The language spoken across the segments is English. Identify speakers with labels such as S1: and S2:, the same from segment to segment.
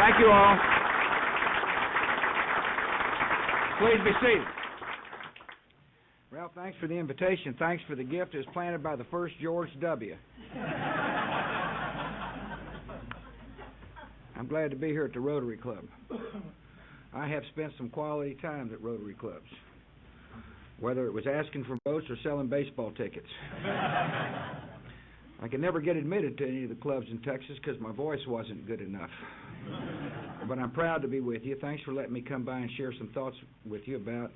S1: Thank you all. Please be seated. Ralph, thanks for the invitation. Thanks for the gift. It was planted by the first George W. I'm glad to be here at the Rotary Club. I have spent some quality time at Rotary clubs, whether it was asking for votes or selling baseball tickets. I could never get admitted to any of the clubs in Texas because my voice wasn't good enough. But I'm proud to be with you. Thanks for letting me come by and share some thoughts with you about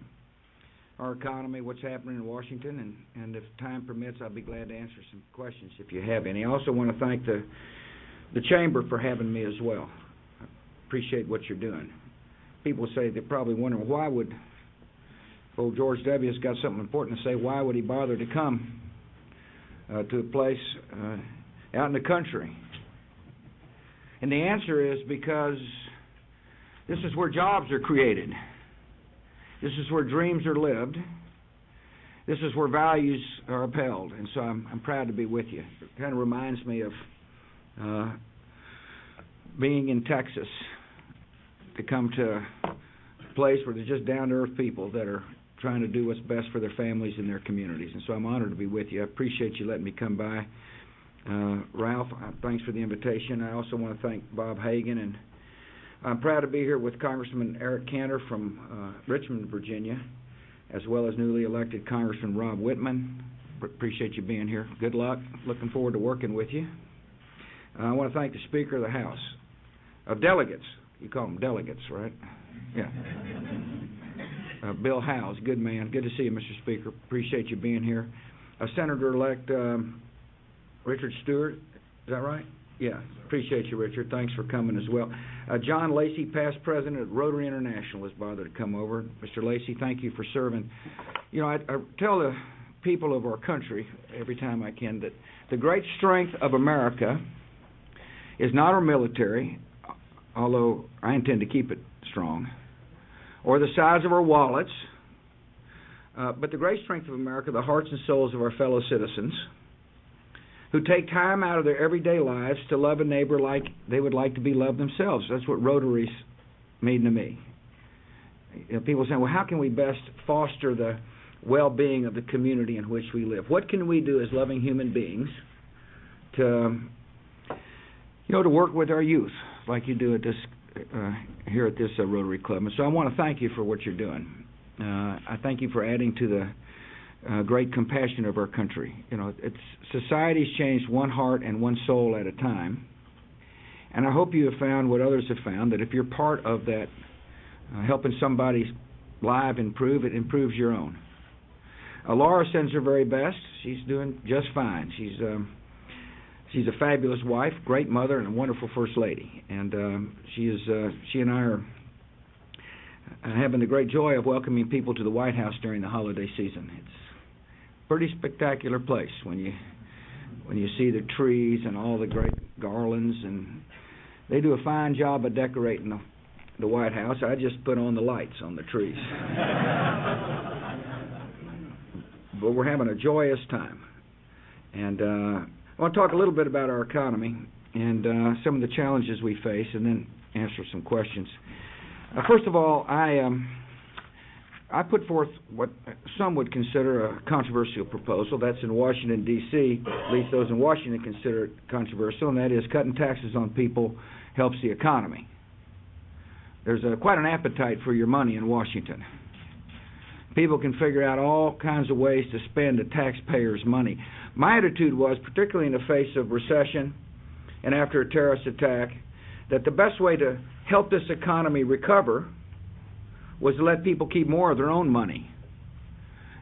S1: our economy, what's happening in Washington, and if time permits, I'll be glad to answer some questions if you have any. I also want to thank the Chamber for having me as well. I appreciate what you're doing. People say they're probably wondering, why would old George W.'s got something important to say, why would he bother to come to a place out in the country? And the answer is because this is where jobs are created. This is where dreams are lived. This is where values are upheld. And so I'm proud to be with you. It kind of reminds me of being in Texas, to come to a place where there's just down-to-earth people that are trying to do what's best for their families and their communities. And so I'm honored to be with you. I appreciate you letting me come by. Ralph, thanks for the invitation. I also want to thank Bob Hagan, and I'm proud to be here with Congressman Eric Cantor from Richmond, Virginia, as well as newly elected Congressman Rob Whitman. Appreciate you being here. Good luck. Looking forward to working with you. I want to thank the Speaker of the House of Delegates. You call them delegates, right? Yeah. Bill Howes, good man. Good to see you, Mr. Speaker. Appreciate you being here. Senator-elect Richard Stewart, is that right? Yeah, appreciate you, Richard. Thanks for coming as well. John Lacey, past president of Rotary International, has bothered to come over. Mr. Lacey, thank you for serving. You know, I tell the people of our country every time I can that the great strength of America is not our military, although I intend to keep it strong, or the size of our wallets, but the great strength of America, the hearts and souls of our fellow citizens, who take time out of their everyday lives to love a neighbor like they would like to be loved themselves. That's what Rotary's mean to me. You know, people say, well, how can we best foster the well-being of the community in which we live? What can we do as loving human beings to, to work with our youth like you do at this here at this Rotary Club? And so I want to thank you for what you're doing. I thank you for adding to the great compassion of our country. You know, society's changed one heart and one soul at a time, and I hope you have found what others have found, that if you're part of that, helping somebody's life improve, it improves your own. Laura sends her very best. She's doing just fine. She's a fabulous wife, great mother, and a wonderful first lady. And she and I are having the great joy of welcoming people to the White House during the holiday season. It's a pretty spectacular place when you see the trees and all the great garlands, and they do a fine job of decorating the White House. I just put on the lights on the trees. But we're having a joyous time. And I want to talk a little bit about our economy and some of the challenges we face, and then answer some questions. First of all, I put forth what some would consider a controversial proposal. That's in Washington, D.C. At least those in Washington consider it controversial, and that is cutting taxes on people helps the economy. There's quite an appetite for your money in Washington. People can figure out all kinds of ways to spend the taxpayers' money. My attitude was, particularly in the face of recession and after a terrorist attack, that the best way to help this economy recover was to let people keep more of their own money.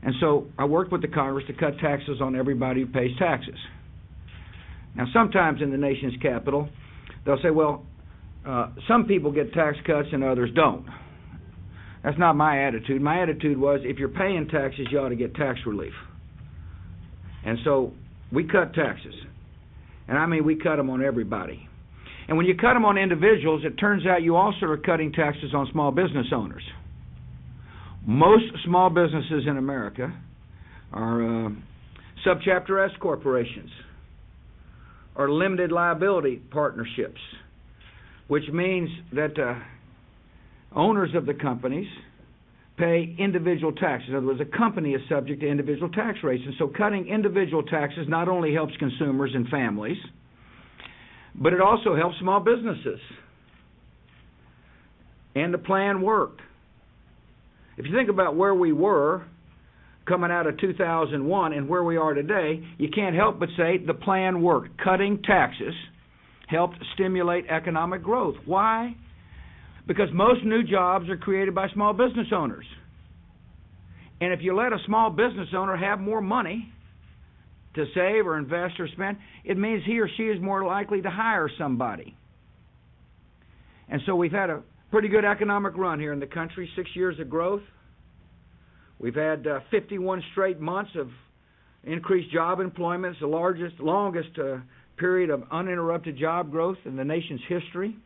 S1: And so I worked with the Congress to cut taxes on everybody who pays taxes. Now, sometimes in the nation's capital, they'll say, well, some people get tax cuts and others don't. That's not my attitude. My attitude was, if you're paying taxes, you ought to get tax relief. And so we cut taxes. And I mean, we cut them on everybody. And when you cut them on individuals, it turns out you also are cutting taxes on small business owners. Most small businesses in America are subchapter S corporations or limited liability partnerships. which means that owners of the companies pay individual taxes. In other words, a company is subject to individual tax rates. And so cutting individual taxes not only helps consumers and families, but it also helps small businesses. And the plan worked. If you think about where we were coming out of 2001 and where we are today, you can't help but say the plan worked. Cutting taxes helped stimulate economic growth. Why? Because most new jobs are created by small business owners. And if you let a small business owner have more money to save or invest or spend, it means he or she is more likely to hire somebody. And so we've had a pretty good economic run here in the country, 6 years of growth. We've had 51 straight months of increased job employment. It's the longest period of uninterrupted job growth in the nation's history.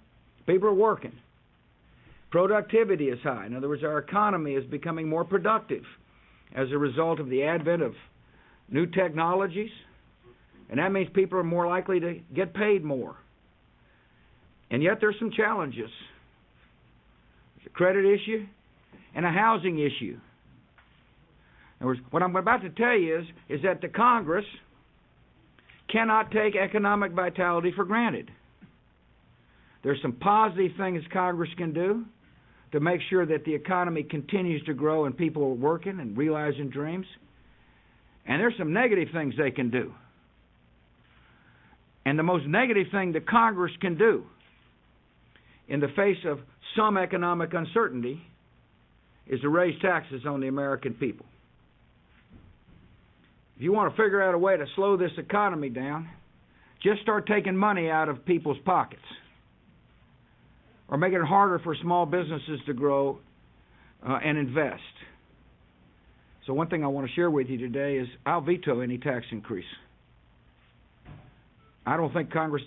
S1: People are working. Productivity is high. In other words, our economy is becoming more productive as a result of the advent of new technologies, and that means people are more likely to get paid more. And yet there's some challenges. There's a credit issue and a housing issue. In other words, what I'm about to tell you is that the Congress cannot take economic vitality for granted. There's some positive things Congress can do to make sure that the economy continues to grow and people are working and realizing dreams. And there's some negative things they can do. And the most negative thing that Congress can do in the face of some economic uncertainty is to raise taxes on the American people. If you want to figure out a way to slow this economy down, just start taking money out of people's pockets, or making it harder for small businesses to grow and invest. So one thing I want to share with you today is I'll veto any tax increase. I don't think Congress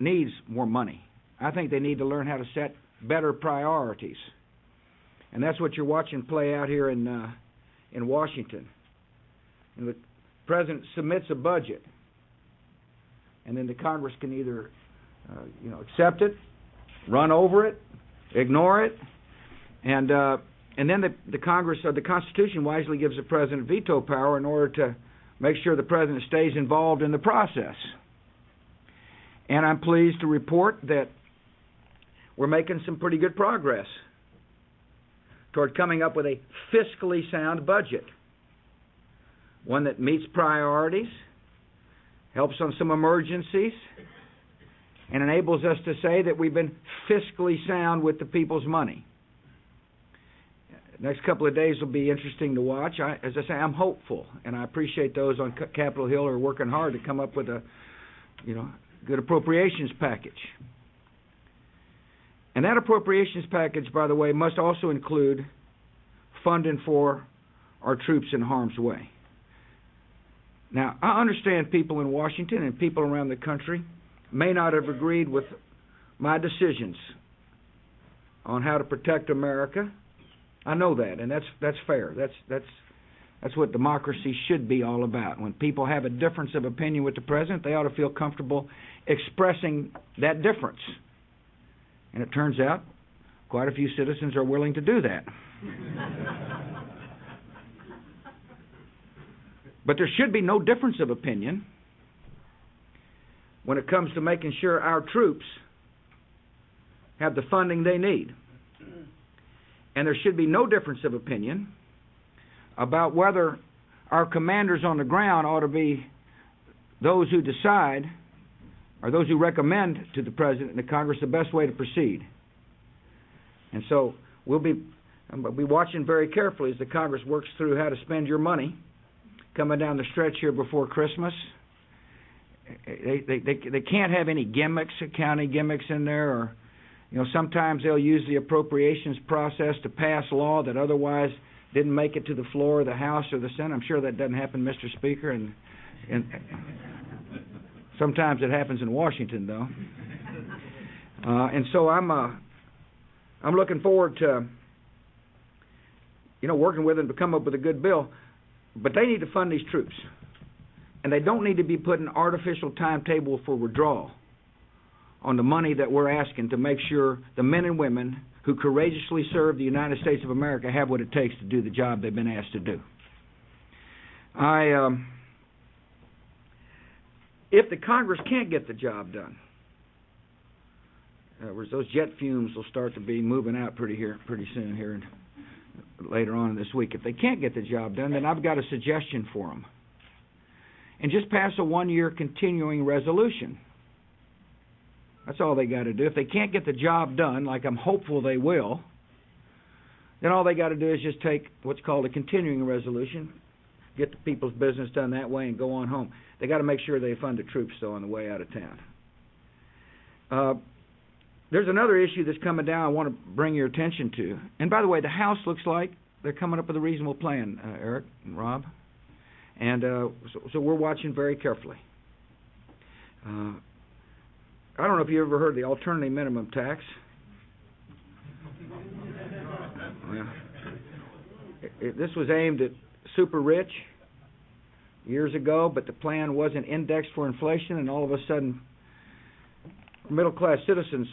S1: needs more money. I think they need to learn how to set better priorities. And that's what you're watching play out here in Washington. And the President submits a budget, and then the Congress can either accept it, run over it, ignore it, and then the Congress, the Constitution wisely gives the President veto power in order to make sure the President stays involved in the process. And I'm pleased to report that we're making some pretty good progress toward coming up with a fiscally sound budget, one that meets priorities, helps on some emergencies, and enables us to say that we've been fiscally sound with the people's money. The next couple of days will be interesting to watch. As I say, I'm hopeful, and I appreciate those on Capitol Hill who are working hard to come up with a good appropriations package. And that appropriations package, by the way, must also include funding for our troops in harm's way. Now, I understand people in Washington and people around the country may not have agreed with my decisions on how to protect America. I know that, and that's fair. That's what democracy should be all about. When people have a difference of opinion with the president, they ought to feel comfortable expressing that difference. And it turns out quite a few citizens are willing to do that. But there should be no difference of opinion when it comes to making sure our troops have the funding they need. And there should be no difference of opinion about whether our commanders on the ground ought to be those who decide or those who recommend to the President and the Congress the best way to proceed. And so we'll be watching very carefully as the Congress works through how to spend your money coming down the stretch here before Christmas. They can't have any gimmicks, accounting gimmicks in there, or sometimes they'll use the appropriations process to pass law that otherwise didn't make it to the floor of the House or the Senate. I'm sure that doesn't happen, Mr. Speaker, and sometimes it happens in Washington, though. And so I'm looking forward to working with them to come up with a good bill. But they need to fund these troops, and they don't need to be put in an artificial timetable for withdrawal. on the money that we're asking to make sure the men and women who courageously serve the United States of America have what it takes to do the job they've been asked to do. If the Congress can't get the job done, those jet fumes will start to be moving out pretty soon here and later on this week. If they can't get the job done, then I've got a suggestion for them. And just pass a one-year continuing resolution. That's all they got to do. If they can't get the job done, like I'm hopeful they will, then all they got to do is just take what's called a continuing resolution, get the people's business done that way, and go on home. They got to make sure they fund the troops, though, on the way out of town. There's another issue that's coming down I want to bring your attention to. And by the way, the House looks like they're coming up with a reasonable plan, Eric and Rob. And so we're watching very carefully. I don't know if you ever heard of the alternative minimum tax. Well, this was aimed at super rich years ago, but the plan wasn't indexed for inflation, and all of a sudden middle-class citizens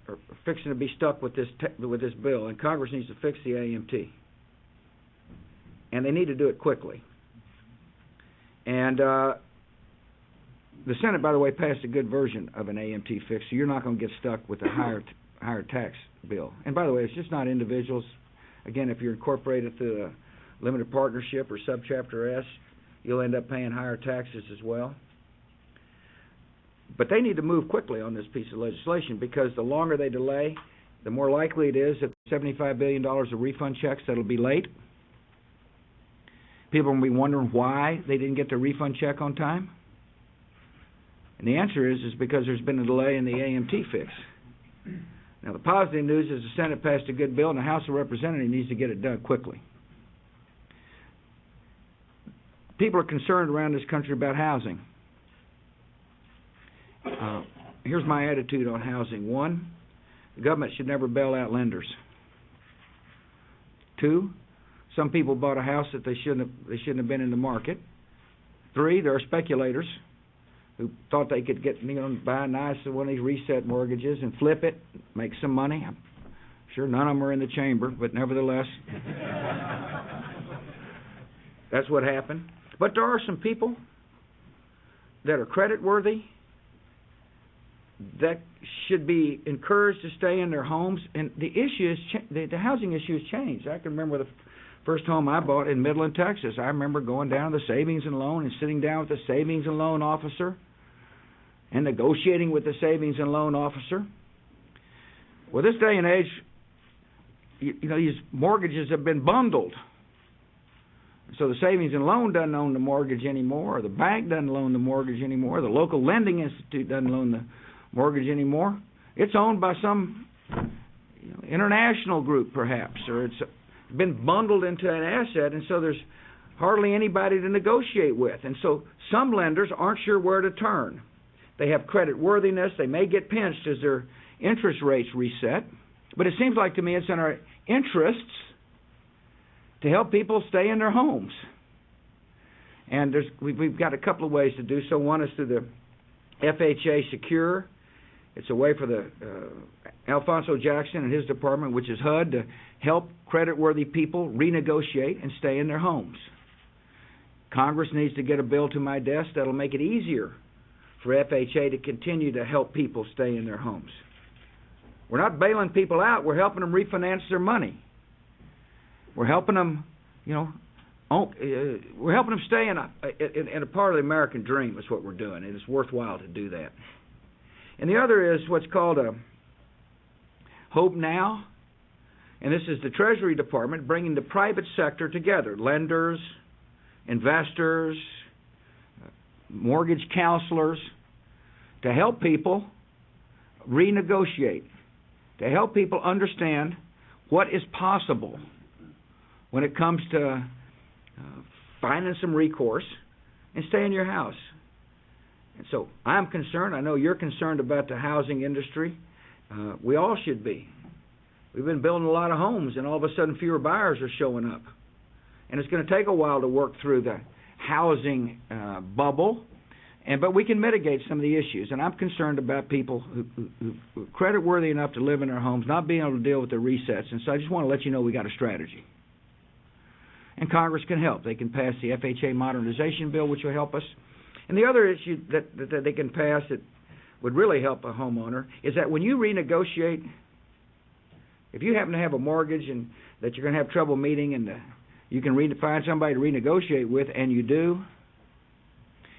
S1: are fixing to be stuck with this bill, and Congress needs to fix the AMT. And they need to do it quickly. And the Senate, by the way, passed a good version of an AMT fix, so you're not going to get stuck with a higher tax bill. And by the way, it's just not individuals. Again, if you're incorporated through a limited partnership or subchapter S, you'll end up paying higher taxes as well. But they need to move quickly on this piece of legislation, because the longer they delay, the more likely it is that $75 billion of refund checks that'll be late. People will be wondering why they didn't get their refund check on time. And the answer is because there's been a delay in the AMT fix. Now, the positive news is the Senate passed a good bill, and the House of Representatives needs to get it done quickly. People are concerned around this country about housing. Here's my attitude on housing. 1, the government should never bail out lenders. 2, some people bought a house that they shouldn't have been in the market. 3, there are speculators who thought they could buy a nice one of these reset mortgages and flip it, make some money. I'm sure none of them are in the chamber, but nevertheless, that's what happened. But there are some people that are creditworthy that should be encouraged to stay in their homes. And the issue is the housing issue has changed. I can remember the first home I bought in Midland, Texas. I remember going down to the savings and loan and sitting down with the savings and loan officer and negotiating with the savings and loan officer. Well, this day and age, these mortgages have been bundled. So the savings and loan doesn't own the mortgage anymore, or the bank doesn't loan the mortgage anymore, the local lending institute doesn't loan the mortgage anymore. It's owned by some international group, perhaps, or it's been bundled into an asset, and so there's hardly anybody to negotiate with. And so some lenders aren't sure where to turn. They have credit worthiness. They may get pinched as their interest rates reset. But it seems like to me it's in our interests to help people stay in their homes. And we've got a couple of ways to do so. One is through the FHA Secure. It's a way for the Alfonso Jackson and his department, which is HUD, to help credit-worthy people renegotiate and stay in their homes. Congress needs to get a bill to my desk that'll make it easier for FHA to continue to help people stay in their homes. We're not bailing people out. We're helping them refinance their money. We're helping them, we're helping them stay in a part of the American dream is what we're doing, and it's worthwhile to do that. And the other is what's called a Hope Now, and this is the Treasury Department bringing the private sector together, lenders, investors, mortgage counselors, to help people renegotiate, to help people understand what is possible when it comes to finding some recourse and stay in your house. And so I'm concerned. I know you're concerned about the housing industry. We all should be. We've been building a lot of homes, and all of a sudden fewer buyers are showing up. And it's going to take a while to work through the housing bubble But we can mitigate some of the issues. And I'm concerned about people who are credit-worthy enough to live in their homes, not being able to deal with the resets. And so I just want to let you know we got a strategy. And Congress can help. They can pass the FHA modernization bill, which will help us. And the other issue that they can pass that would really help a homeowner is that when you renegotiate, if you happen to have a mortgage and that you're going to have trouble meeting, and you can find somebody to renegotiate with, and you do,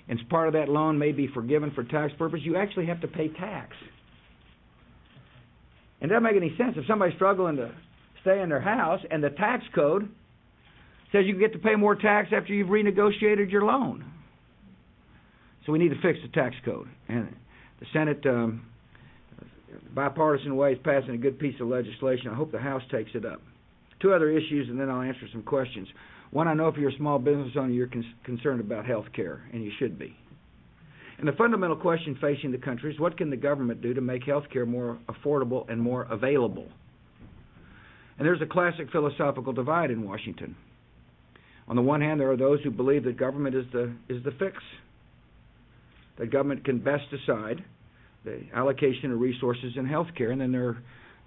S1: and part of that loan may be forgiven for tax purposes, you actually have to pay tax. And it doesn't make any sense if somebody's struggling to stay in their house and the tax code says you get to pay more tax after you've renegotiated your loan. So we need to fix the tax code. And the Senate, bipartisan way, is passing a good piece of legislation. I hope the House takes it up. Two other issues, and then I'll answer some questions. One, I know if you're a small business owner, you're concerned about health care, and you should be. And the fundamental question facing the country is, what can the government do to make health care more affordable and more available? And there's a classic philosophical divide in Washington. On the one hand, there are those who believe that government is the fix, that government can best decide the allocation of resources in health care. And then there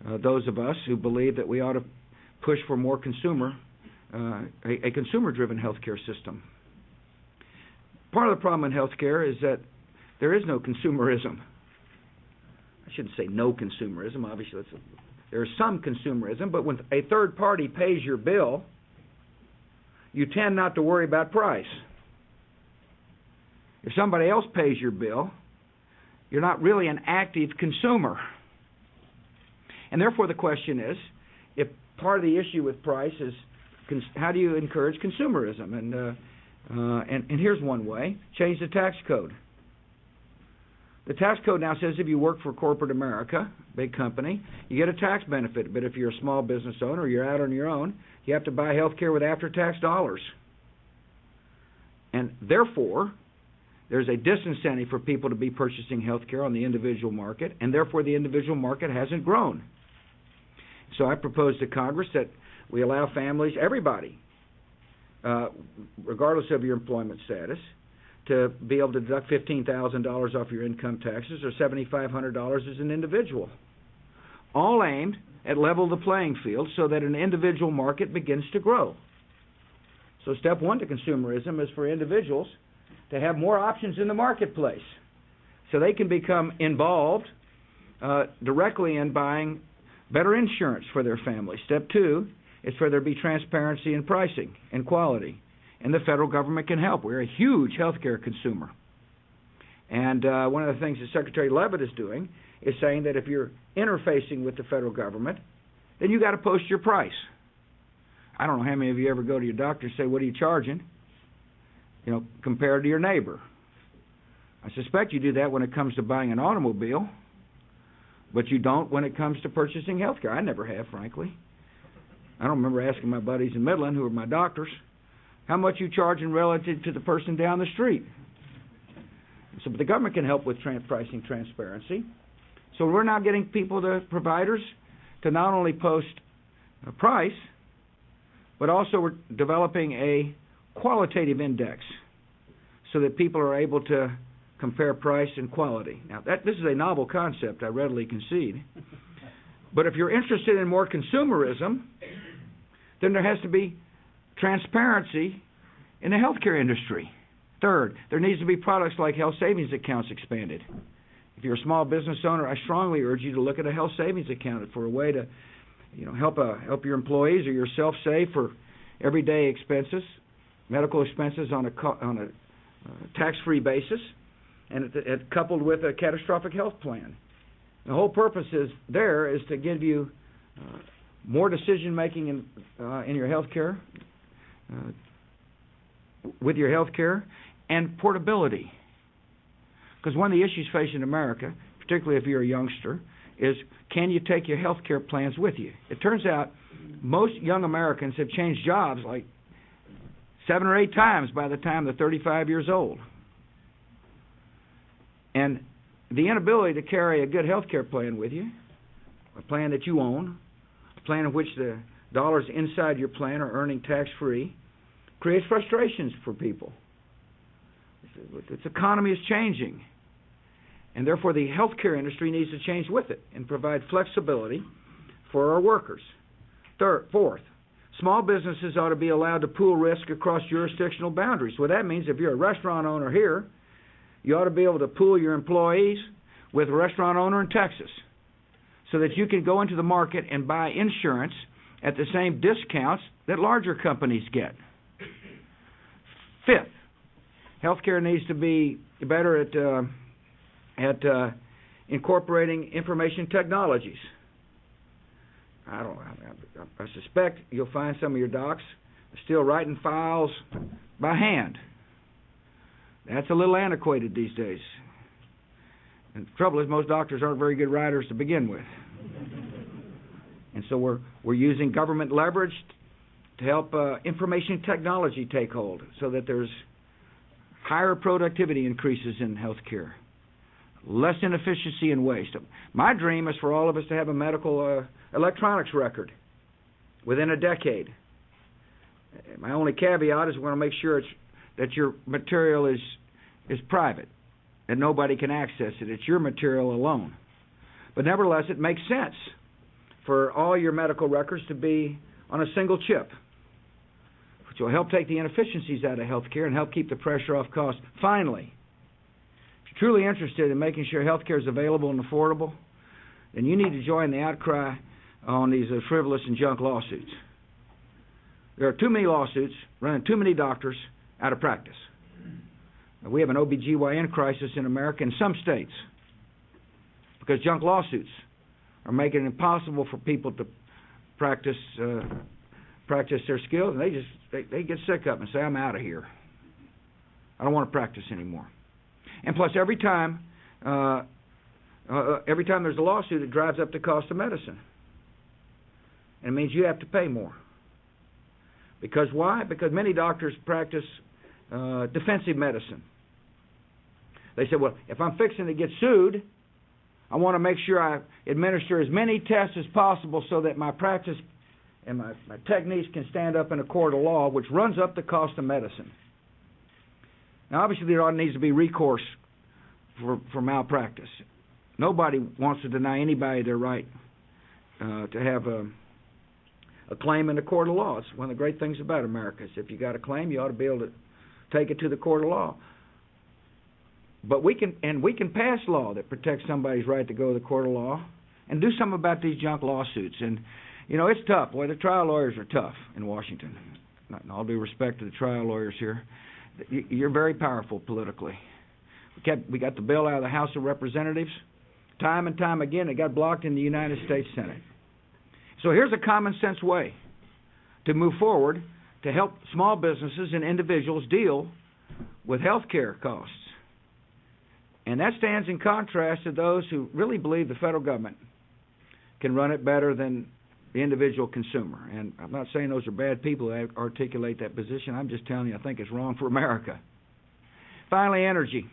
S1: are those of us who believe that we ought to push for more a consumer-driven health care system. Part of the problem in health care is that there is no consumerism. I shouldn't say no consumerism. Obviously, there is some consumerism, but when a third party pays your bill, you tend not to worry about price. If somebody else pays your bill, you're not really an active consumer. And therefore the question is, if part of the issue with price is how do you encourage consumerism? And here's one way: change the tax code. The tax code now says if you work for corporate America, big company, you get a tax benefit. But if you're a small business owner or you're out on your own, you have to buy health care with after-tax dollars. And therefore, there's a disincentive for people to be purchasing health care on the individual market, and therefore the individual market hasn't grown. So I propose to Congress that we allow families, everybody, regardless of your employment status, to be able to deduct $15,000 off your income taxes or $7,500 as an individual, all aimed at level the playing field so that an individual market begins to grow. So step one to consumerism is for individuals to have more options in the marketplace so they can become involved directly in buying better insurance for their family. Step two is for there to be transparency in pricing and quality, and the federal government can help. We're a huge health care consumer. And one of the things that Secretary Leavitt is doing is saying that if you're interfacing with the federal government, then you got to post your price. I don't know how many of you ever go to your doctor and say, what are you charging? You know, compared to your neighbor. I suspect you do that when it comes to buying an automobile, but you don't when it comes to purchasing health care. I never have, frankly. I don't remember asking my buddies in Midland, who are my doctors, how much you charging relative to the person down the street. So, but the government can help with pricing transparency. So we're now getting people, the providers, to not only post a price, but also we're developing a qualitative index so that people are able to compare price and quality. Now, this is a novel concept, I readily concede. But if you're interested in more consumerism, then there has to be transparency in the healthcare industry. Third, there needs to be products like health savings accounts expanded. If you're a small business owner, I strongly urge you to look at a health savings account for a way to, help your employees or yourself save for everyday expenses, medical expenses on a tax-free basis, and coupled with a catastrophic health plan. The whole purpose is to give you more decision-making in your health care, with your health care, and portability. Because one of the issues facing America, particularly if you're a youngster, is can you take your health care plans with you? It turns out most young Americans have changed jobs like 7 or 8 times by the time they're 35 years old. And the inability to carry a good health care plan with you, a plan that you own, a plan in which the dollars inside your plan are earning tax-free, creates frustrations for people. its economy is changing, and therefore the healthcare industry needs to change with it and provide flexibility for our workers. Fourth, small businesses ought to be allowed to pool risk across jurisdictional boundaries. What that means, if you're a restaurant owner here, you ought to be able to pool your employees with a restaurant owner in Texas so that you can go into the market and buy insurance at the same discounts that larger companies get. Fifth, healthcare needs to be better at incorporating information technologies. I suspect you'll find some of your docs still writing files by hand. That's a little antiquated these days. And the trouble is, most doctors aren't very good writers to begin with. And so we're using government leverage to help information technology take hold so that there's higher productivity increases in healthcare, less inefficiency and waste. My dream is for all of us to have a medical electronics record within a decade. My only caveat is we want to make sure that your material is private, that nobody can access it. It's your material alone. But nevertheless, it makes sense for all your medical records to be on a single chip, which will help take the inefficiencies out of healthcare and help keep the pressure off costs. Finally, if you're truly interested in making sure healthcare is available and affordable, then you need to join the outcry on these frivolous and junk lawsuits. There are too many lawsuits running too many doctors out of practice. We have an OBGYN crisis in America in some states because junk lawsuits are making it impossible for people to practice their skills, and they get sick of it and say, I'm out of here. I don't want to practice anymore. And plus, every time there's a lawsuit, it drives up the cost of medicine. And it means you have to pay more. Because why? Because many doctors practice defensive medicine. They say, well, if I'm fixing to get sued, I want to make sure I administer as many tests as possible so that my practice and my techniques can stand up in a court of law, which runs up the cost of medicine. Now, obviously, there needs to be recourse for malpractice. Nobody wants to deny anybody their right to have a claim in the court of law. It's one of the great things about America is if you got a claim, you ought to be able to take it to the court of law. But we can pass law that protects somebody's right to go to the court of law and do something about these junk lawsuits. And, you know, it's tough. Boy, the trial lawyers are tough in Washington. Not in all due respect to the trial lawyers here. You're very powerful politically. We got the bill out of the House of Representatives. Time and time again, it got blocked in the United States Senate. So here's a common sense way to move forward to help small businesses and individuals deal with health care costs. And that stands in contrast to those who really believe the federal government can run it better than the individual consumer. And I'm not saying those are bad people who articulate that position. I'm just telling you I think it's wrong for America. Finally, energy.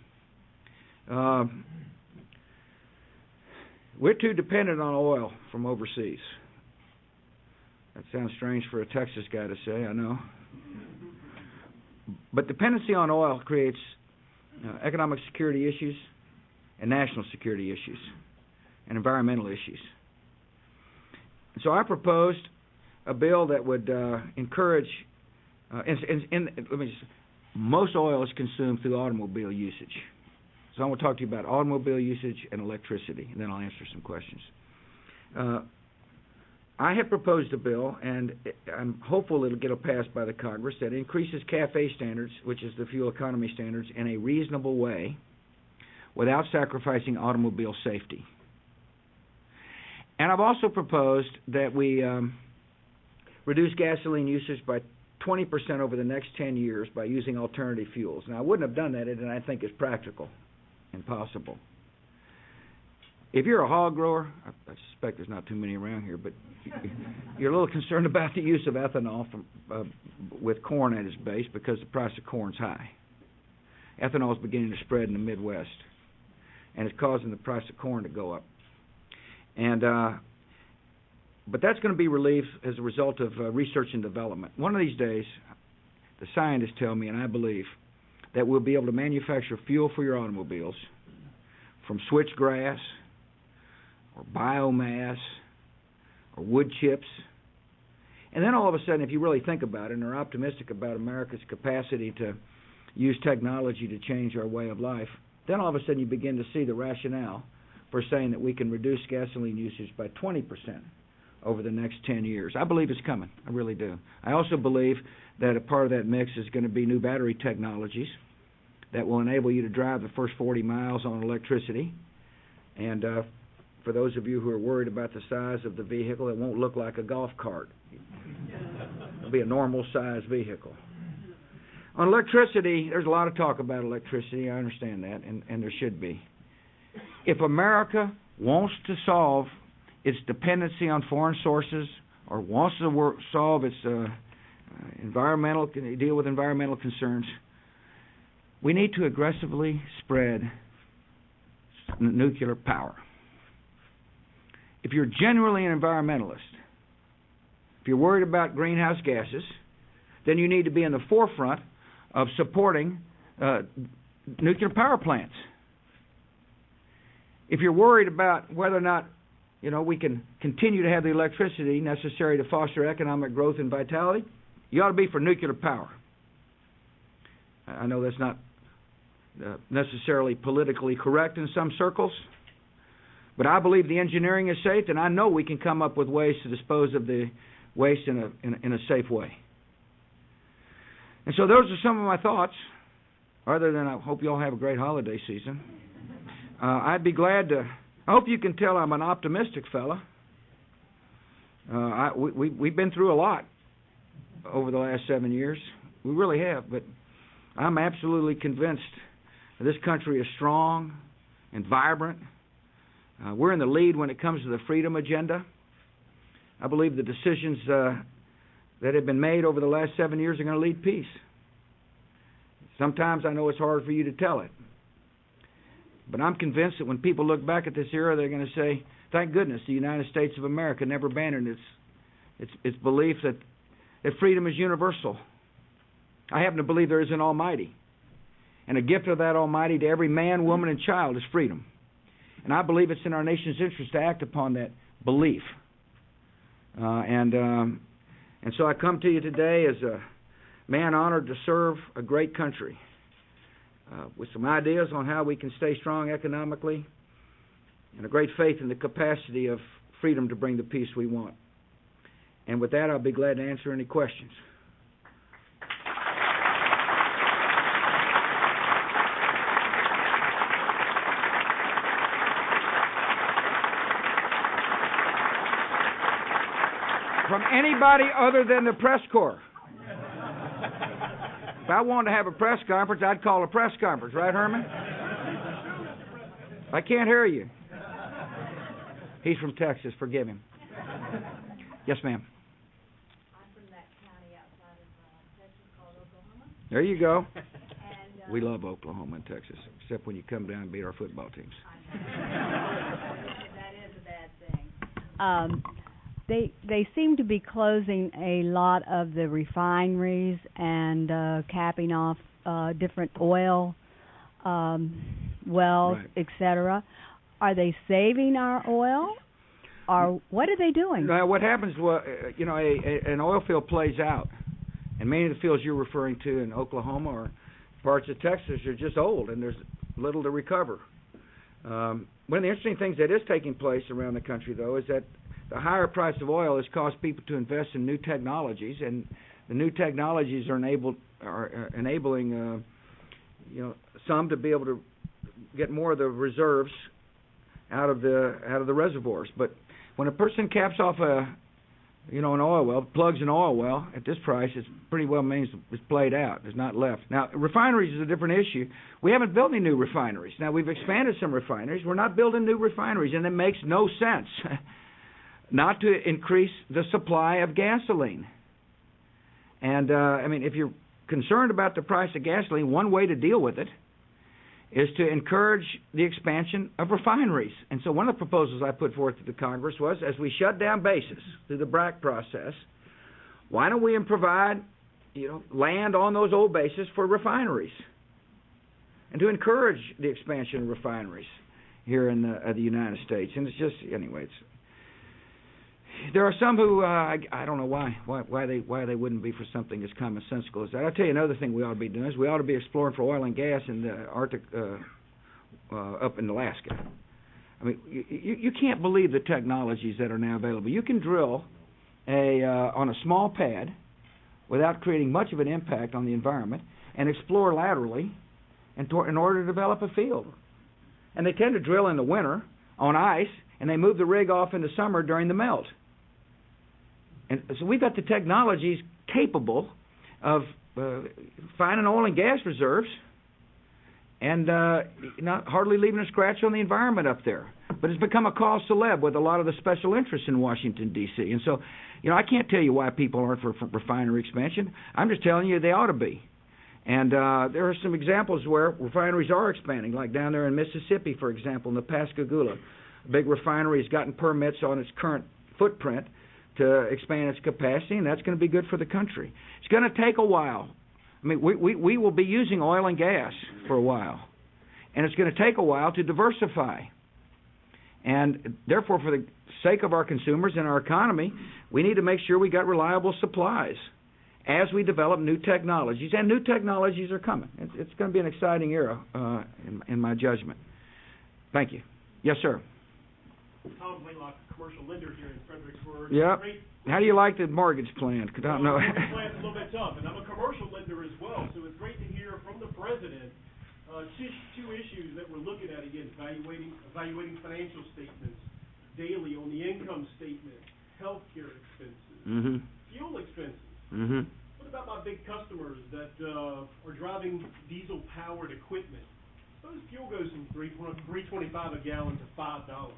S1: We're too dependent on oil from overseas. That sounds strange for a Texas guy to say, I know. But dependency on oil creates economic security issues and national security issues and environmental issues. So I proposed a bill that would encourage, most oil is consumed through automobile usage. So I want to talk to you about automobile usage and electricity, and then I'll answer some questions. I have proposed a bill, and I'm hopeful it'll get passed by the Congress, that increases CAFE standards, which is the fuel economy standards, in a reasonable way without sacrificing automobile safety. And I've also proposed that we reduce gasoline usage by 20% over the next 10 years by using alternative fuels. Now, I wouldn't have done that, and I think it's practical and possible. If you're a hog grower, I suspect there's not too many around here, but you're a little concerned about the use of ethanol with corn at its base because the price of corn's high. Ethanol is beginning to spread in the Midwest, and it's causing the price of corn to go up. And but that's going to be relieved as a result of research and development. One of these days, the scientists tell me, and I believe, that we'll be able to manufacture fuel for your automobiles from switchgrass or biomass or wood chips. And then all of a sudden, if you really think about it and are optimistic about America's capacity to use technology to change our way of life, then all of a sudden you begin to see the rationale for saying that we can reduce gasoline usage by 20% over the next 10 years. I believe it's coming. I really do. I also believe that a part of that mix is going to be new battery technologies that will enable you to drive the first 40 miles on electricity. And for those of you who are worried about the size of the vehicle, it won't look like a golf cart. It'll be a normal-sized vehicle. On electricity, there's a lot of talk about electricity. I understand that, and there should be. If America wants to solve its dependency on foreign sources or wants to solve its deal with environmental concerns, we need to aggressively spread nuclear power. If you're genuinely an environmentalist, if you're worried about greenhouse gases, then you need to be in the forefront of supporting nuclear power plants. If you're worried about whether or not we can continue to have the electricity necessary to foster economic growth and vitality, you ought to be for nuclear power. I know that's not necessarily politically correct in some circles, but I believe the engineering is safe, and I know we can come up with ways to dispose of the waste in a safe way. And so those are some of my thoughts, other than I hope you all have a great holiday season. I'd be glad to... I hope you can tell I'm an optimistic fella. We've been through a lot over the last 7 years. We really have, but I'm absolutely convinced that this country is strong and vibrant. We're in the lead when it comes to the freedom agenda. I believe the decisions that have been made over the last 7 years are going to lead peace. Sometimes I know it's hard for you to tell it. But I'm convinced that when people look back at this era, they're going to say, thank goodness the United States of America never abandoned its belief that freedom is universal. I happen to believe there is an Almighty. And a gift of that Almighty to every man, woman, and child is freedom. And I believe it's in our nation's interest to act upon that belief. And so I come to you today as a man honored to serve a great country with some ideas on how we can stay strong economically and a great faith in the capacity of freedom to bring the peace we want. And with that, I'll be glad to answer any questions. From anybody other than the press corps. If I wanted to have a press conference, I'd call a press conference, right, Herman? I can't hear you. He's from Texas. Forgive him. Yes, ma'am.
S2: I'm from that county outside of Texas called Oklahoma.
S1: There you go.
S2: And
S1: We love Oklahoma and Texas, except when you come down and beat our football teams.
S2: that is a bad thing.
S3: They seem to be closing a lot of the refineries and capping off different oil wells,
S1: Right.
S3: etc. Are they saving our oil, or what are they doing?
S1: Now, what happens, an oil field plays out, and many of the fields you're referring to in Oklahoma or parts of Texas are just old, and there's little to recover. One of the interesting things that is taking place around the country, though, is that the higher price of oil has caused people to invest in new technologies, and the new technologies are enabling some to be able to get more of the reserves out of the reservoirs. But when a person caps off an oil well, plugs an oil well at this price, it pretty well means it's played out. There's not left. Now, refineries is a different issue. We haven't built any new refineries. Now, we've expanded some refineries. We're not building new refineries, and it makes no sense not to increase the supply of gasoline. And, if you're concerned about the price of gasoline, one way to deal with it is to encourage the expansion of refineries. And so one of the proposals I put forth to the Congress was, as we shut down bases through the BRAC process, why don't we provide land on those old bases for refineries? and to encourage the expansion of refineries here in the United States. And it's just, anyway, there are some who I don't know why they wouldn't be for something as commonsensical as that. I'll tell you another thing we ought to be doing is we ought to be exploring for oil and gas in the Arctic, up in Alaska. I mean, you can't believe the technologies that are now available. You can drill on a small pad without creating much of an impact on the environment and explore laterally in order to develop a field. And they tend to drill in the winter on ice, and they move the rig off in the summer during the melt. And so we've got the technologies capable of finding oil and gas reserves and not hardly leaving a scratch on the environment up there. But it's become a cause célèbre with a lot of the special interests in Washington, D.C. And so, I can't tell you why people aren't for refinery expansion. I'm just telling you they ought to be. And there are some examples where refineries are expanding, like down there in Mississippi, for example, in the Pascagoula. A big refinery has gotten permits on its current footprint to expand its capacity, and that's going to be good for the country. It's going to take a while. I mean, we will be using oil and gas for a while, and it's going to take a while to diversify. And therefore, for the sake of our consumers and our economy, we need to make sure we got reliable supplies as we develop new technologies, and new technologies are coming. It's going to be an exciting era, in my judgment. Thank you. Yes, sir.
S4: Tom Blaylock, commercial lender here in Fredericksburg.
S1: Yep. How do you like the mortgage plan?
S4: The mortgage plan's a little bit tough, and I'm a commercial lender as well, so it's great to hear from the president two issues that we're looking at again: evaluating financial statements daily on the income statement, healthcare expenses, fuel expenses. What about my big customers that are driving diesel-powered equipment? Suppose fuel goes from $3.25 a gallon to $5.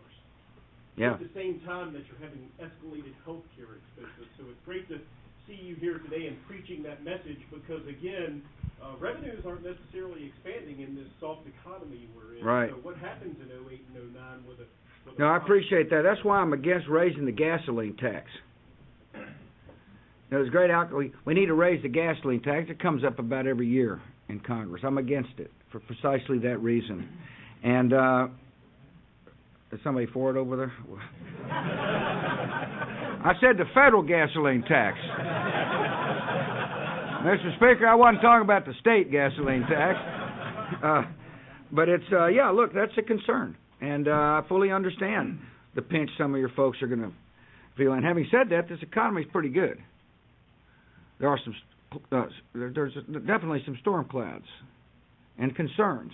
S1: Yeah.
S4: At the same time that you're having escalated healthcare expenses. So it's great to see you here today and preaching that message because, again, revenues aren't necessarily expanding in this soft economy we're in.
S1: Right.
S4: So what happens in 08 and 09 with a...
S1: No, I appreciate that. That's why I'm against raising the gasoline tax. There's great alcohol. We need to raise the gasoline tax. It comes up about every year in Congress. I'm against it for precisely that reason. And is somebody for it over there? I said the federal gasoline tax. Mr. Speaker, I wasn't talking about the state gasoline tax. But it's, yeah, look, that's a concern. And I fully understand the pinch some of your folks are going to feel. And having said that, this economy is pretty good. There are there's definitely some storm clouds and concerns.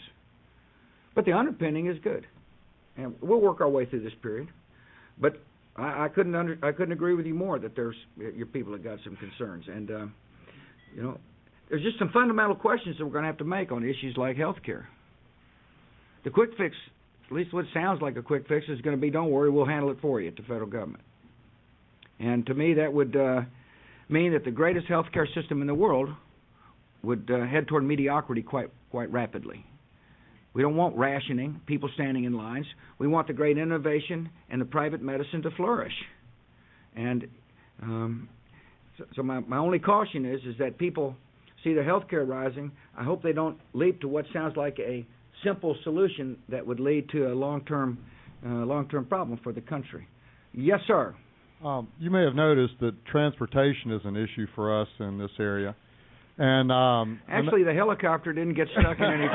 S1: But the underpinning is good. And we'll work our way through this period. But I couldn't agree with you more that there's your people have got some concerns. And, there's just some fundamental questions that we're going to have to make on issues like health care. The quick fix, at least what sounds like a quick fix, is going to be, don't worry, we'll handle it for you at the federal government. And to me, that would mean that the greatest health care system in the world would head toward mediocrity quite rapidly. We don't want rationing, people standing in lines. We want the great innovation and the private medicine to flourish. And so my only caution is that people see the health care rising. I hope they don't leap to what sounds like a simple solution that would lead to a long-term problem for the country. Yes, sir.
S5: You may have noticed that transportation is an issue for us in this area. And
S1: actually, the helicopter didn't get stuck in any...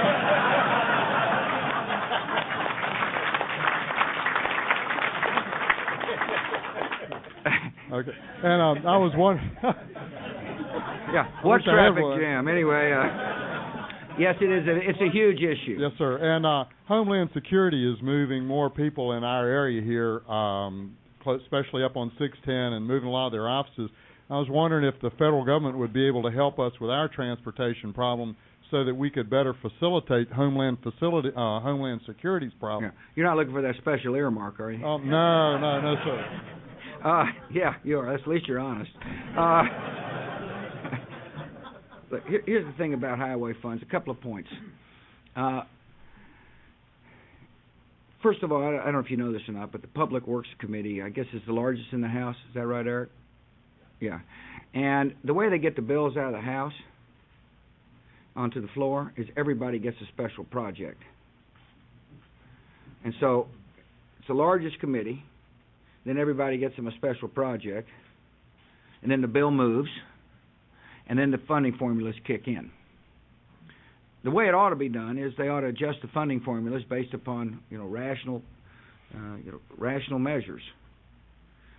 S5: Okay. And I was wondering...
S1: Yeah, what traffic jam? Anyway, yes, it is. It's a huge issue.
S5: Yes, sir. And Homeland Security is moving more people in our area here, especially up on 610 and moving a lot of their offices. I was wondering if the federal government would be able to help us with our transportation problem so that we could better facilitate Homeland Security's problem.
S1: Yeah. You're not looking for that special earmark, are you?
S5: No, sir.
S1: Yeah, you are. At least you're honest. Look, here's the thing about highway funds. A couple of points. First of all, I don't know if you know this or not, but the Public Works Committee, I guess, is the largest in the House. Is that right, Eric? Yeah. And the way they get the bills out of the House, onto the floor is everybody gets a special project. And so it's the largest committee, then everybody gets them a special project, and then the bill moves, and then the funding formulas kick in. The way it ought to be done is they ought to adjust the funding formulas based upon, rational measures,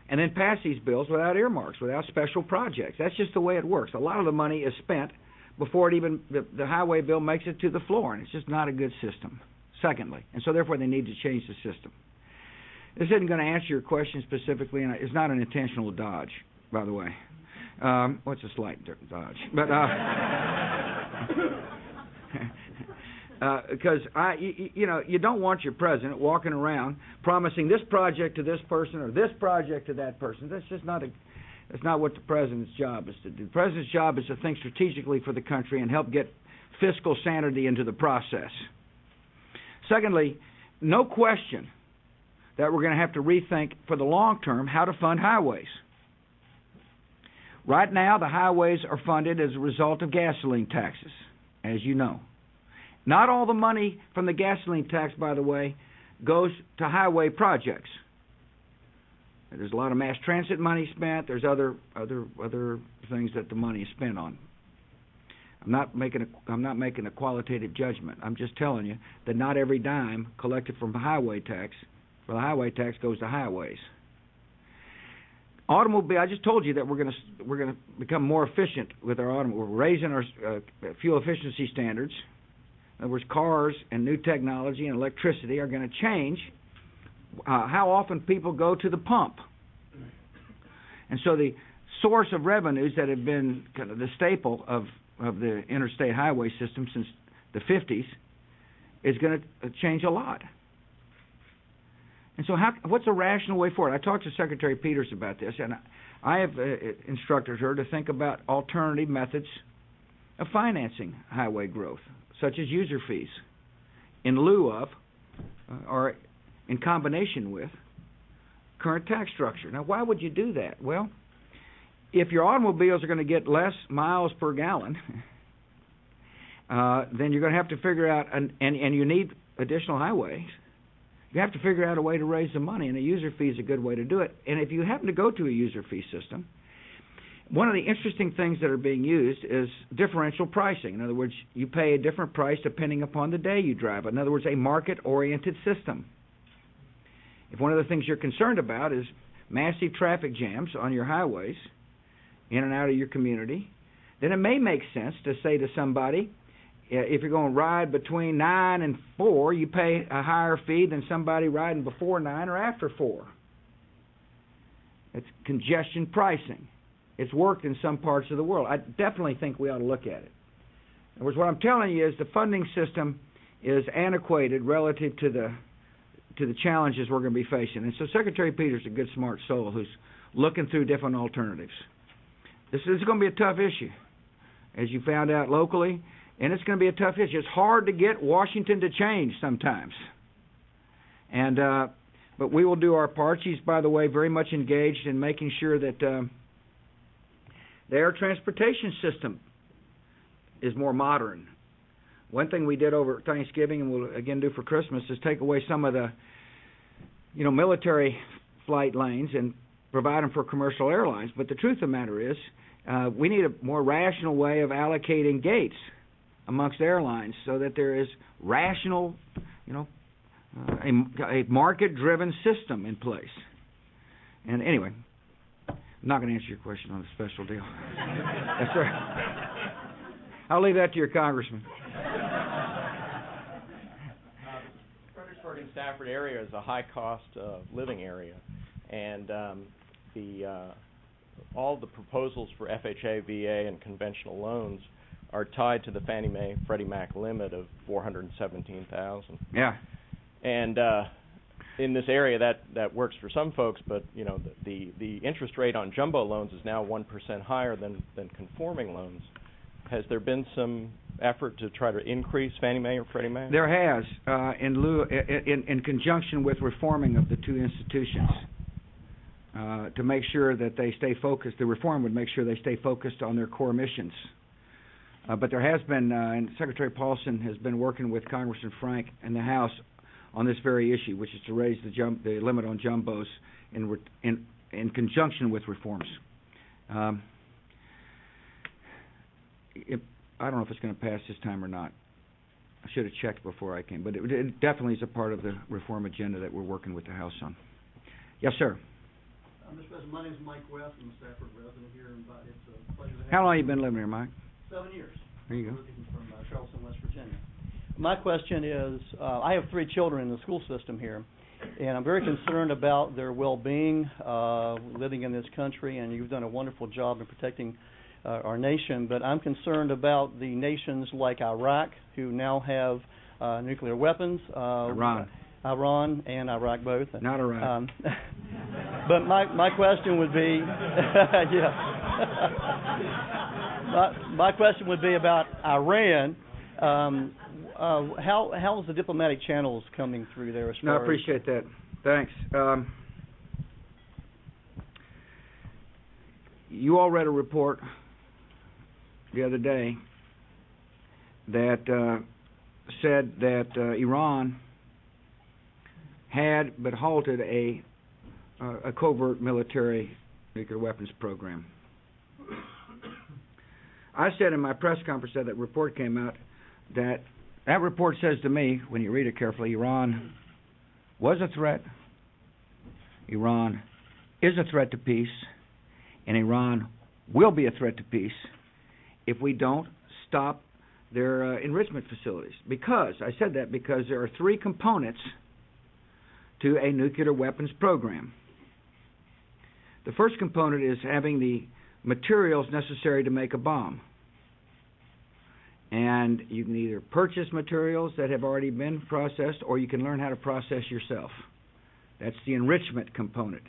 S1: and then pass these bills without earmarks, without special projects. That's just the way it works. A lot of the money is spent before the highway bill makes it to the floor, and it's just not a good system. Secondly, and so therefore they need to change the system. This isn't going to answer your question specifically, and it's not an intentional dodge, by the way. What's a slight dodge? But because you don't want your president walking around promising this project to this person or this project to that person. That's not what the president's job is to do. The president's job is to think strategically for the country and help get fiscal sanity into the process. Secondly, no question that we're going to have to rethink for the long term how to fund highways. Right now, the highways are funded as a result of gasoline taxes, as you know. Not all the money from the gasoline tax, by the way, goes to highway projects. There's a lot of mass transit money spent. There's other things that the money is spent on. I'm not making a qualitative judgment. I'm just telling you that not every dime collected from the highway tax goes to highways. Automobile. I just told you that we're going to become more efficient with our automobile. We're raising our fuel efficiency standards. In other words, cars and new technology and electricity are going to change how often people go to the pump. And so the source of revenues that have been kind of the staple of the interstate highway system since the 50s is going to change a lot. And so what's a rational way forward? I talked to Secretary Peters about this, and I have instructed her to think about alternative methods of financing highway growth, such as user fees, in lieu of or in combination with current tax structure. Now, why would you do that? Well, if your automobiles are going to get less miles per gallon, then you're going to have to figure out, and you need additional highways. You have to figure out a way to raise the money, and a user fee is a good way to do it. And if you happen to go to a user fee system, one of the interesting things that are being used is differential pricing. In other words, you pay a different price depending upon the day you drive. In other words, a market-oriented system. If one of the things you're concerned about is massive traffic jams on your highways, in and out of your community, then it may make sense to say to somebody, if you're going to ride between 9 and 4, you pay a higher fee than somebody riding before 9 or after 4. It's congestion pricing. It's worked in some parts of the world. I definitely think we ought to look at it. In other words, what I'm telling you is the funding system is antiquated relative to the challenges we're going to be facing. And so Secretary Peters is a good, smart soul who's looking through different alternatives. This is going to be a tough issue, as you found out locally, and it's going to be a tough issue. It's hard to get Washington to change sometimes. And but we will do our part. She's, by the way, very much engaged in making sure that the air transportation system is more modern. One thing we did over Thanksgiving, and we'll again do for Christmas, is take away some of the, military flight lanes and provide them for commercial airlines. But the truth of the matter is, we need a more rational way of allocating gates amongst airlines so that there is rational, a market-driven system in place. And anyway, I'm not going to answer your question on the special deal. Yes, sir. I'll leave that to your congressman.
S6: Fredericksburg and Stafford area is a high-cost living area, and all the proposals for FHA, VA, and conventional loans are tied to the Fannie Mae, Freddie Mac limit of $417,000.
S1: Yeah.
S6: And in this area, that works for some folks, but the interest rate on jumbo loans is now 1% higher than conforming loans. Has there been some effort to try to increase Fannie Mae or Freddie Mac?
S1: There has, in conjunction with reforming of the two institutions, to make sure that they stay focused. The reform would make sure they stay focused on their core missions. But there has been, and Secretary Paulson has been working with Congressman Frank and the House on this very issue, which is to raise the limit on jumbos in conjunction with reforms. I don't know if it's going to pass this time or not. I should have checked before I came, but it definitely is a part of the reform agenda that we're working with the House on. Yes, sir.
S7: Mr. President, my name is Mike West. I'm a Stafford resident here, and it's a pleasure to have
S1: How long have you been living here, Mike?
S7: 7 years.
S1: There you go.
S7: Living from Charleston, West Virginia. My question is, I have 3 children in the school system here, and I'm very concerned about their well-being living in this country, and you've done a wonderful job in protecting our nation, but I'm concerned about the nations like Iraq, who now have nuclear weapons. Iran and Iraq both.
S1: Not Iraq.
S7: But my question would be, yeah. My question would be about Iran. How is the diplomatic channels coming through there?
S1: No, I appreciate that. Thanks. You all read a report the other day that said that Iran had but halted a covert military nuclear weapons program. I said in my press conference that report came out that report says to me, when you read it carefully, Iran was a threat, Iran is a threat to peace, and Iran will be a threat to peace if we don't stop their enrichment facilities. Because, I said that because there are 3 components to a nuclear weapons program. The first component is having the materials necessary to make a bomb. And you can either purchase materials that have already been processed, or you can learn how to process yourself. That's the enrichment component.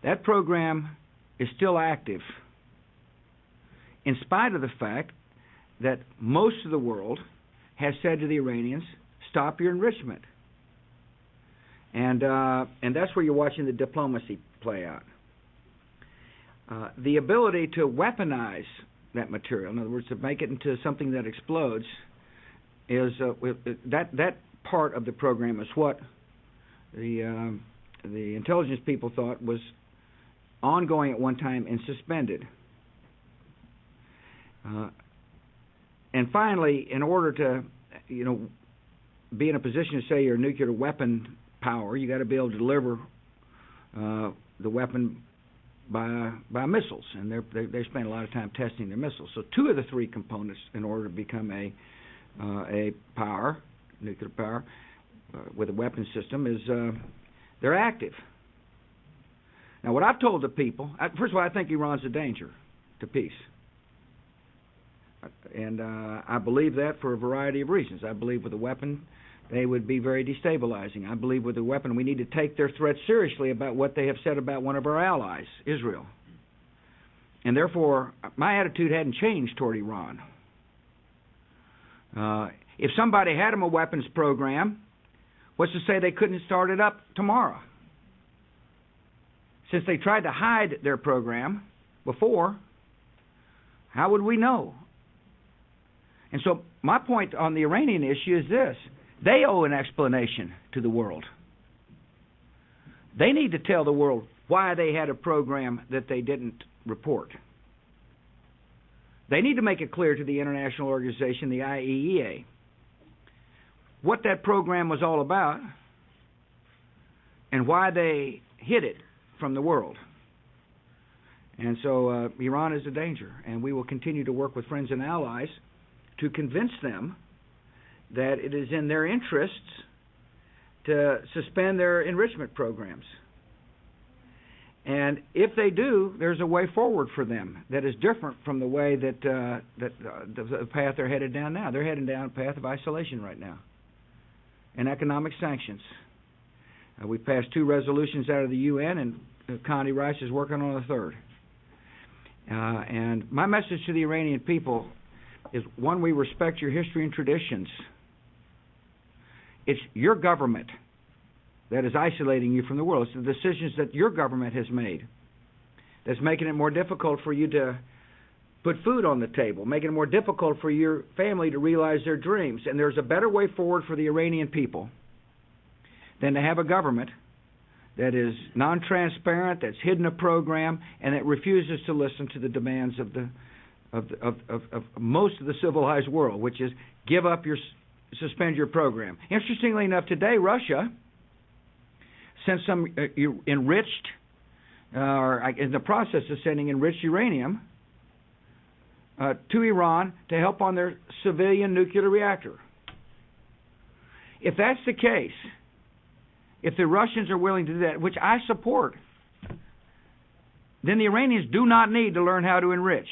S1: That program is still active, in spite of the fact that most of the world has said to the Iranians, stop your enrichment. And that's where you're watching the diplomacy play out. The ability to weaponize that material, in other words, to make it into something that explodes, is that part of the program is what the intelligence people thought was ongoing at one time and suspended. And finally, in order to, be in a position to say you're a nuclear weapon power, you got to be able to deliver the weapon by missiles, and they spend a lot of time testing their missiles. So 2 of the 3 components in order to become a power, nuclear power, with a weapon system is they're active. Now, what I've told the people, first of all, I think Iran's a danger to peace. And I believe that for a variety of reasons. I believe with a weapon, they would be very destabilizing. I believe with a weapon, we need to take their threat seriously about what they have said about one of our allies, Israel. And therefore, my attitude hadn't changed toward Iran. If somebody had them a weapons program, what's to say they couldn't start it up tomorrow? Since they tried to hide their program before, how would we know? And so my point on the Iranian issue is this. They owe an explanation to the world. They need to tell the world why they had a program that they didn't report. They need to make it clear to the international organization, the IAEA, what that program was all about and why they hid it from the world. And so Iran is a danger, and we will continue to work with friends and allies to convince them that it is in their interests to suspend their enrichment programs. And if they do, there's a way forward for them that is different from the way that the path they're headed down now. They're heading down a path of isolation right now and economic sanctions. We passed 2 resolutions out of the UN, and Condi Rice is working on a 3rd. And my message to the Iranian people is, one, we respect your history and traditions. It's your government that is isolating you from the world. It's the decisions that your government has made that's making it more difficult for you to put food on the table, making it more difficult for your family to realize their dreams. And there's a better way forward for the Iranian people than to have a government that is non-transparent, that's hidden a program, and that refuses to listen to the demands of most of the civilized world, which is suspend your program. Interestingly enough, today Russia sent some enriched, or in the process of sending enriched uranium to Iran to help on their civilian nuclear reactor. If that's the case, if the Russians are willing to do that, which I support, then the Iranians do not need to learn how to enrich.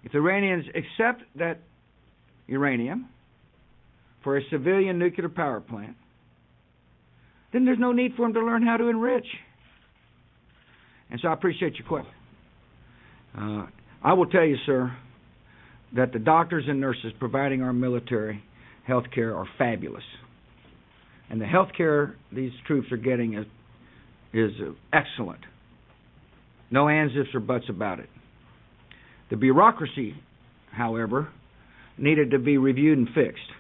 S1: If the Iranians accept that uranium for a civilian nuclear power plant, then there's no need for them to learn how to enrich. And so I appreciate your question. I will tell you, sir, that the doctors and nurses providing our military health care are fabulous. And the health care these troops are getting is excellent. No ands, ifs, or buts about it. The bureaucracy, however, needed to be reviewed and fixed.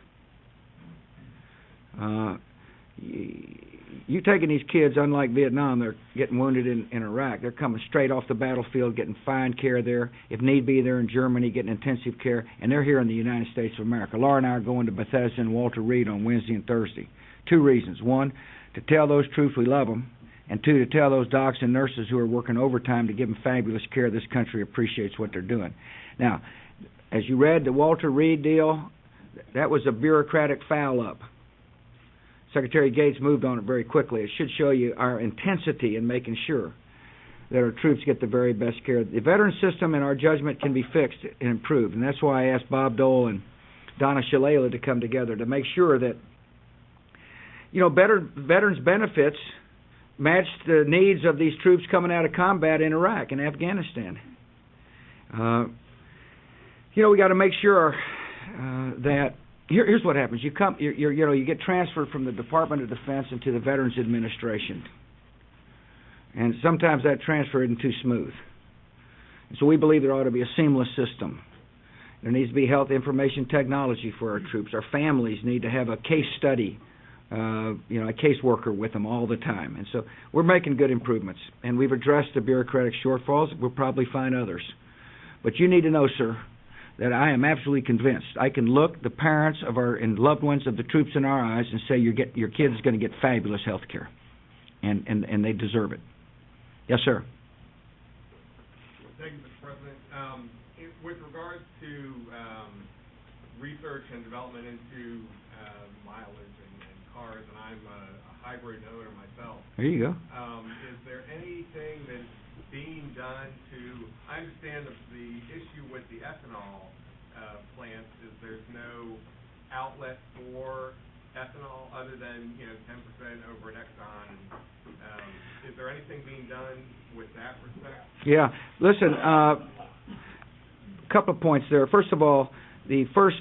S1: You taking these kids, unlike Vietnam, they're getting wounded in Iraq. They're coming straight off the battlefield, getting fine care there. If need be, they're in Germany getting intensive care, and they're here in the United States of America. Laura and I are going to Bethesda and Walter Reed on Wednesday and Thursday. 2 reasons. 1, to tell those troops we love them, and 2, to tell those docs and nurses who are working overtime to give them fabulous care. This country appreciates what they're doing. Now, as you read the Walter Reed deal, that was a bureaucratic foul-up. Secretary Gates moved on it very quickly. It should show you our intensity in making sure that our troops get the very best care. The veteran system, in our judgment, can be fixed and improved, and that's why I asked Bob Dole and Donna Shalala to come together to make sure that veterans benefits match the needs of these troops coming out of combat in Iraq and Afghanistan. We got to make sure that here's what happens. You get transferred from the Department of Defense into the Veterans Administration, and sometimes that transfer isn't too smooth. And so we believe there ought to be a seamless system. There needs to be health information technology for our troops. Our families need to have a case study. A caseworker with them all the time. And so we're making good improvements, and we've addressed the bureaucratic shortfalls. We'll probably find others. But you need to know, sir, that I am absolutely convinced. I can look the parents of and loved ones of the troops in our eyes and say your kid is going to get fabulous health care, and they deserve it. Yes, sir.
S8: Thank you, Mr. President. With regards to research and development into mileage and cars, and I'm a hybrid owner myself.
S1: There you go.
S8: Is there anything that's being done to? I understand the issue with the ethanol plants is there's no outlet for ethanol other than 10% over at Exxon. Is there anything being done with that respect?
S1: Yeah. Listen, a couple of points there. First of all, the first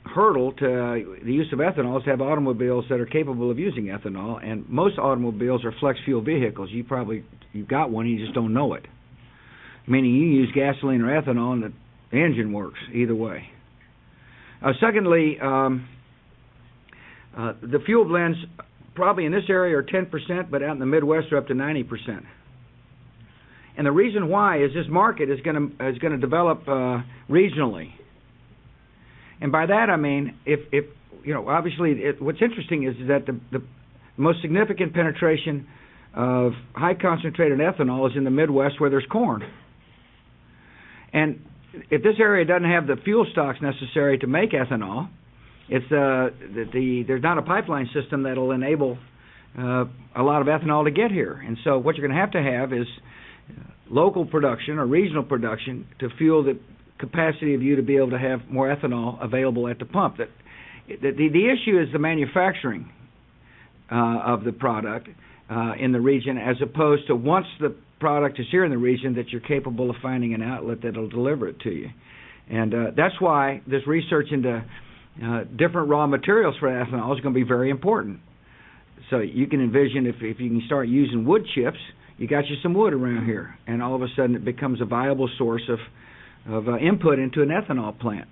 S1: hurdle to the use of ethanol is to have automobiles that are capable of using ethanol, and most automobiles are flex fuel vehicles. You've got one, you just don't know it. Meaning you use gasoline or ethanol and the engine works either way. Secondly, the fuel blends probably in this area are 10%, but out in the Midwest are up to 90%. And the reason why is this market is going to develop regionally. And by that I mean, if obviously what's interesting is that the most significant penetration of high concentrated ethanol is in the Midwest where there's corn. And if this area doesn't have the fuel stocks necessary to make ethanol, there's not a pipeline system that'll enable a lot of ethanol to get here. And so what you're going to have is local production or regional production to fuel the capacity of you to be able to have more ethanol available at the pump. The issue is the manufacturing of the product in the region, as opposed to once the product is here in the region that you're capable of finding an outlet that'll deliver it to you. And that's why this research into different raw materials for ethanol is going to be very important. So you can envision if you can start using wood chips, you got you some wood around here, and all of a sudden it becomes a viable source of input into an ethanol plant.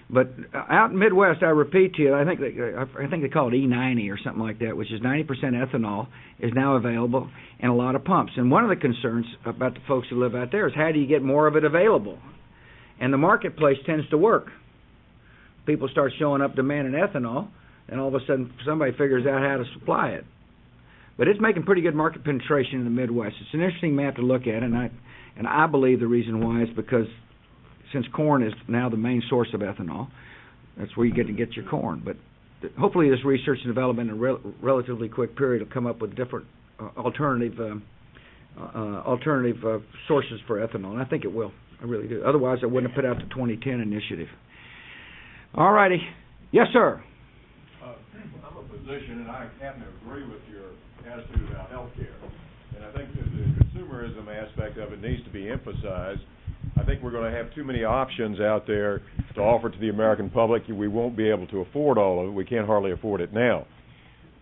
S1: But out in Midwest, I repeat to you, I think they call it E90 or something like that, which is 90% ethanol, is now available in a lot of pumps. And one of the concerns about the folks who live out there is how do you get more of it available? And the marketplace tends to work. People start showing up demanding ethanol, and all of a sudden somebody figures out how to supply it. But it's making pretty good market penetration in the Midwest. It's an interesting map to look at, and I believe the reason why is because since corn is now the main source of ethanol, that's where you get to get your corn. But hopefully this research and development in a relatively quick period will come up with different alternative sources for ethanol, and I think it will. I really do. Otherwise, I wouldn't have put out the 2010 initiative. All righty. Yes, sir.
S9: I'm a physician, and I happen to agree with your attitude about health care. And I think that the consumerism aspect of it needs to be emphasized. I think we're going to have too many options out there to offer to the American public. We won't be able to afford all of it. We can't hardly afford it now.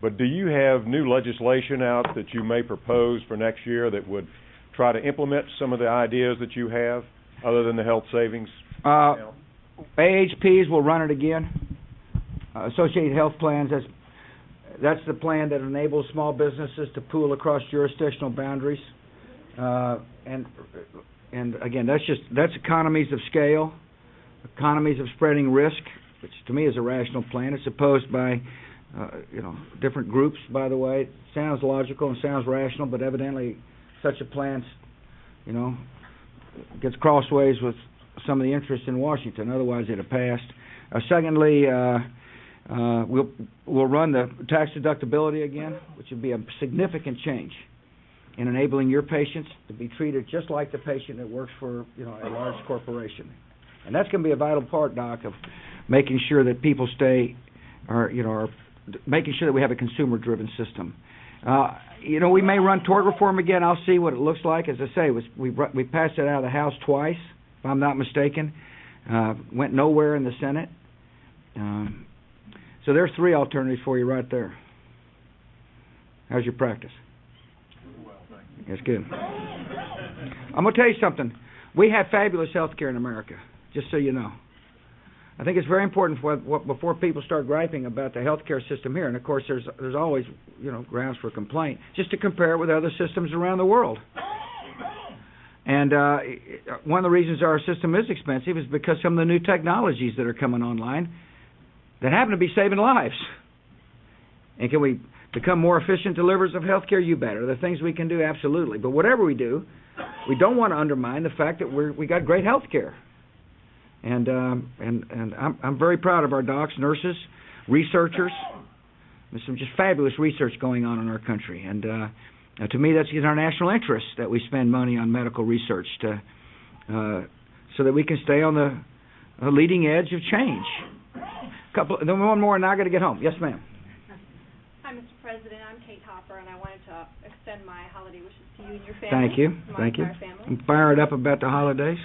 S9: But do you have new legislation out that you may propose for next year that would try to implement some of the ideas that you have, other than the health savings?
S1: AHPs will run it again. Associated Health Plans, that's the plan that enables small businesses to pool across jurisdictional boundaries. And again, that's economies of scale, economies of spreading risk, which to me is a rational plan. It's opposed by different groups, by the way. It sounds logical and sounds rational, but evidently such a plan, gets crossways with some of the interest in Washington. Otherwise, it'd have passed. Secondly, we'll run the tax deductibility again, which would be a significant change in enabling your patients to be treated just like the patient that works for a large corporation. And that's going to be a vital part, Doc, of making sure that people making sure that we have a consumer-driven system. We may run tort reform again. I'll see what it looks like. As I say, we passed it out of the House twice, if I'm not mistaken. Went nowhere in the Senate. So there's three alternatives for you right there. How's your practice?
S9: Well, thank you.
S1: That's good. I'm going to tell you something. We have fabulous health care in America, just so you know. I think it's very important before people start griping about the health care system here, and of course there's always grounds for complaint, just to compare it with other systems around the world. And one of the reasons our system is expensive is because some of the new technologies that are coming online that happen to be saving lives. And can we become more efficient deliverers of health care? You bet. Are there things we can do? Absolutely. But whatever we do, we don't want to undermine the fact that we got great health care. And I'm very proud of our docs, nurses, researchers. There's some just fabulous research going on in our country. And to me, that's in our national interest that we spend money on medical research so that we can stay on the leading edge of change. Then one more, and now I got to get home. Yes, ma'am.
S2: Hi, Mr. President. I'm Kate Hopper, and I wanted to extend my holiday wishes to you and your family.
S1: Thank you.
S2: My
S1: Thank you.
S2: entire family.
S1: I'm fired up about the holidays.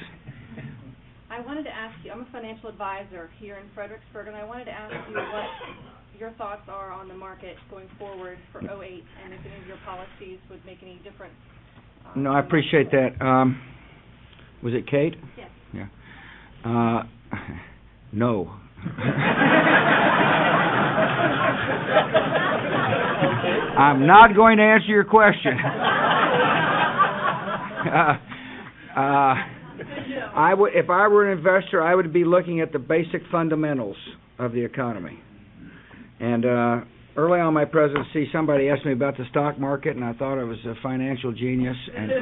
S2: I wanted to ask you, I'm a financial advisor here in Fredericksburg, and I wanted to ask you what your thoughts are on the market going forward for 2008, and if any of your policies would make any difference.
S1: No, I appreciate that. Was it Kate?
S2: Yes.
S1: Yeah. No. I'm not going to answer your question. If I were an investor, I would be looking at the basic fundamentals of the economy. And early on in my presidency, somebody asked me about the stock market, and I thought I was a financial genius, and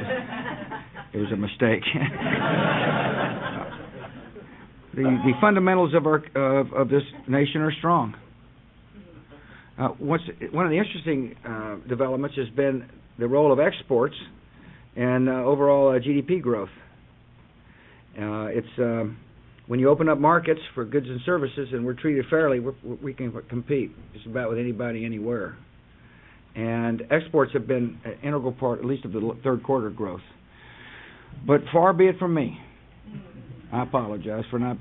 S1: it was a mistake. The fundamentals of this nation are strong. One of the interesting developments has been the role of exports and overall GDP growth. It's when you open up markets for goods and services, and we're treated fairly, we can compete just about with anybody, anywhere. And exports have been an integral part, at least of the third quarter growth. But far be it from me. I apologize for not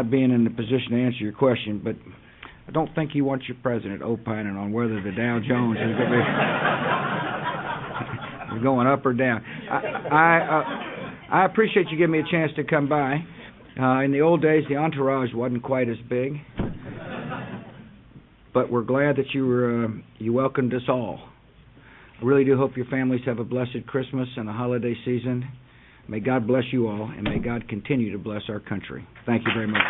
S1: being in the position to answer your question, but I don't think you want your president opining on whether the Dow Jones is going to be. You're going up or down? I appreciate you giving me a chance to come by. In the old days, the entourage wasn't quite as big, but we're glad that you welcomed us all. I really do hope your families have a blessed Christmas and a holiday season. May God bless you all, and may God continue to bless our country. Thank you very much.